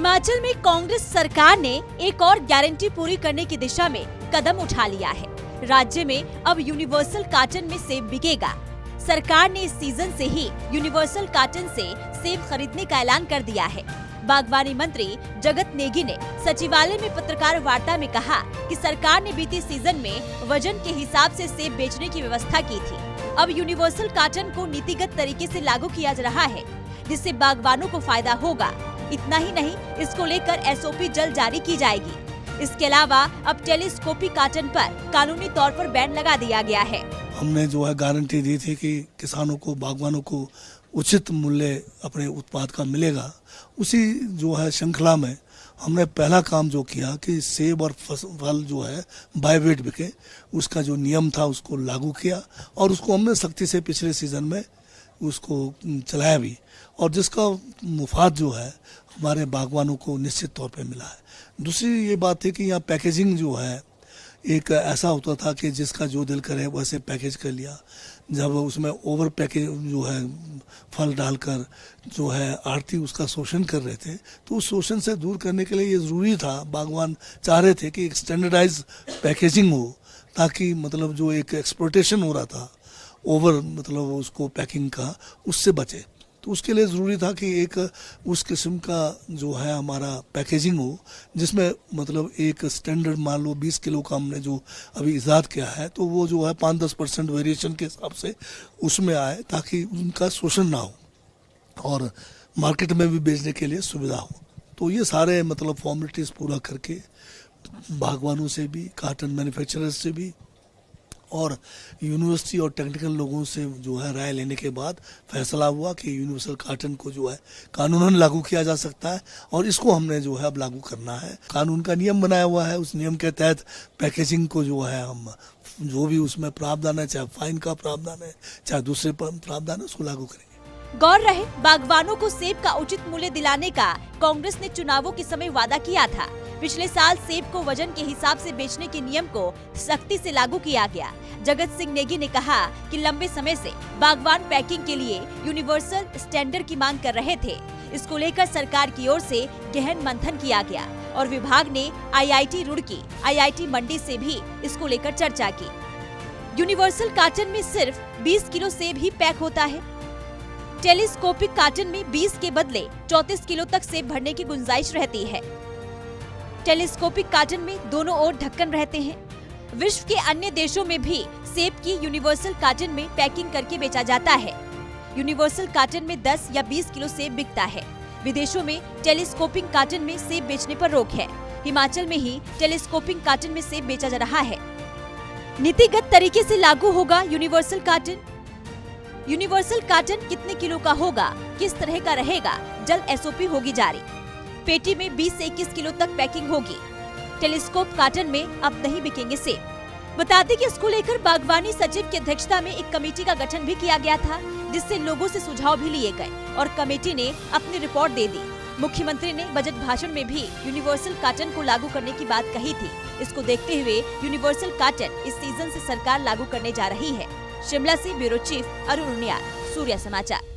हिमाचल में कांग्रेस सरकार ने एक और गारंटी पूरी करने की दिशा में कदम उठा लिया है। राज्य में अब यूनिवर्सल कार्टन में सेब बिकेगा। सरकार ने इस सीजन से ही यूनिवर्सल कार्टन से सेब खरीदने का ऐलान कर दिया है। बागवानी मंत्री जगत नेगी ने सचिवालय में पत्रकार वार्ता में कहा कि सरकार ने बीते सीजन में वजन के हिसाब से सेब बेचने की व्यवस्था की थी। अब यूनिवर्सल कार्टन को नीतिगत तरीके से लागू किया जा रहा है, जिससे बागवानों को फायदा होगा। इतना ही नहीं, इसको लेकर एसओपी जल्द जारी की जाएगी। इसके अलावा अब टेलीस्कोपिक कार्टन पर कानूनी तौर पर बैन लगा दिया गया है। हमने जो है गारंटी दी थी कि किसानों को, बागवानों को उचित मूल्य अपने उत्पाद का मिलेगा। उसी जो है श्रृंखला में हमने पहला काम जो किया कि सेब और फल जो है बाय वेट बिके, उसका जो नियम था उसको लागू किया और उसको हमने सख्ती से पिछले सीजन में उसको चलाया भी, और जिसका मुफाद जो है हमारे बागवानों को निश्चित तौर पे मिला है। दूसरी ये बात है कि यहाँ पैकेजिंग जो है एक ऐसा होता था कि जिसका जो दिल करे वैसे पैकेज कर लिया। जब उसमें ओवर पैकेज जो है फल डालकर जो है आढ़ती उसका शोषण कर रहे थे, तो उस शोषण से दूर करने के लिए ये ज़रूरी था, बागवान चाह रहे थे कि एक स्टैंडर्डाइज पैकेजिंग हो, ताकि मतलब जो एक एक्सप्लॉयटेशन हो रहा था ओवर मतलब उसको पैकिंग का, उससे बचे। तो उसके लिए ज़रूरी था कि एक उस किस्म का जो है हमारा पैकेजिंग हो, जिसमें मतलब एक स्टैंडर्ड मान लो 20 किलो का हमने जो अभी इजाद किया है, तो वो जो है 5-10% वेरिएशन के हिसाब से उसमें आए, ताकि उनका शोषण ना हो और मार्केट में भी बेचने के लिए सुविधा हो। तो ये सारे मतलब फॉर्मेलिटीज़ पूरा करके बागवानों से भी, कार्टन मैन्युफैक्चरर्स से भी और यूनिवर्सिटी और टेक्निकल लोगों से जो है राय लेने के बाद फैसला हुआ कि यूनिवर्सल कार्टन को जो है कानूनन लागू किया जा सकता है, और इसको हमने जो है अब लागू करना है। कानून का नियम बनाया हुआ है, उस नियम के तहत पैकेजिंग को जो है हम जो भी उसमें प्रावधान है, चाहे फाइन का प्रावधान है चाहे दूसरे प्रावधान है, उसको लागू करेंगे। गौर रहे, बागवानों को सेब का उचित मूल्य दिलाने का कांग्रेस ने चुनावों के समय वादा किया था। पिछले साल सेब को वजन के हिसाब से बेचने के नियम को सख्ती से लागू किया गया। जगत सिंह नेगी ने कहा कि लंबे समय से बागवान पैकिंग के लिए यूनिवर्सल स्टैंडर्ड की मांग कर रहे थे। इसको लेकर सरकार की ओर से गहन मंथन किया गया और विभाग ने IIT रुड़की, IIT मंडी से भी इसको लेकर चर्चा की। यूनिवर्सल कार्टन में सिर्फ 20 किलो सेब ही पैक होता है। टेलीस्कोपिक कार्टन में 20 के बदले 34 किलो तक सेब भरने की गुंजाइश रहती है। टेलीस्कोपिक कार्टन में दोनों ओर ढक्कन रहते हैं। विश्व के अन्य देशों में भी सेब की यूनिवर्सल कार्टन में पैकिंग करके बेचा जाता है। यूनिवर्सल कार्टन में 10 या 20 किलो सेब बिकता है। विदेशों में टेलीस्कोपिक कार्टन में सेब बेचने पर रोक है। हिमाचल में ही टेलीस्कोपिक कार्टन में सेब बेचा जा रहा है। नीतिगत तरीके से लागू होगा यूनिवर्सल कार्टन। यूनिवर्सल कार्टन कितने किलो का होगा, किस तरह का रहेगा, जल्द एसओपी होगी जारी। पेटी में 20 से 21 किलो तक पैकिंग होगी। टेलीस्कोप कार्टन में अब नहीं बिकेंगे सेब। बता दें कि इसको लेकर बागवानी सचिव की अध्यक्षता में एक कमेटी का गठन भी किया गया था, जिससे लोगों से सुझाव भी लिए गए और कमेटी ने अपनी रिपोर्ट दे दी। मुख्यमंत्री ने बजट भाषण में भी यूनिवर्सल कार्टन को लागू करने की बात कही थी। इसको देखते हुए यूनिवर्सल कार्टन इस सीजन से सरकार लागू करने जा रही है। शिमला से ब्यूरो चीफ अरुण उनियाल, सूर्य समाचार।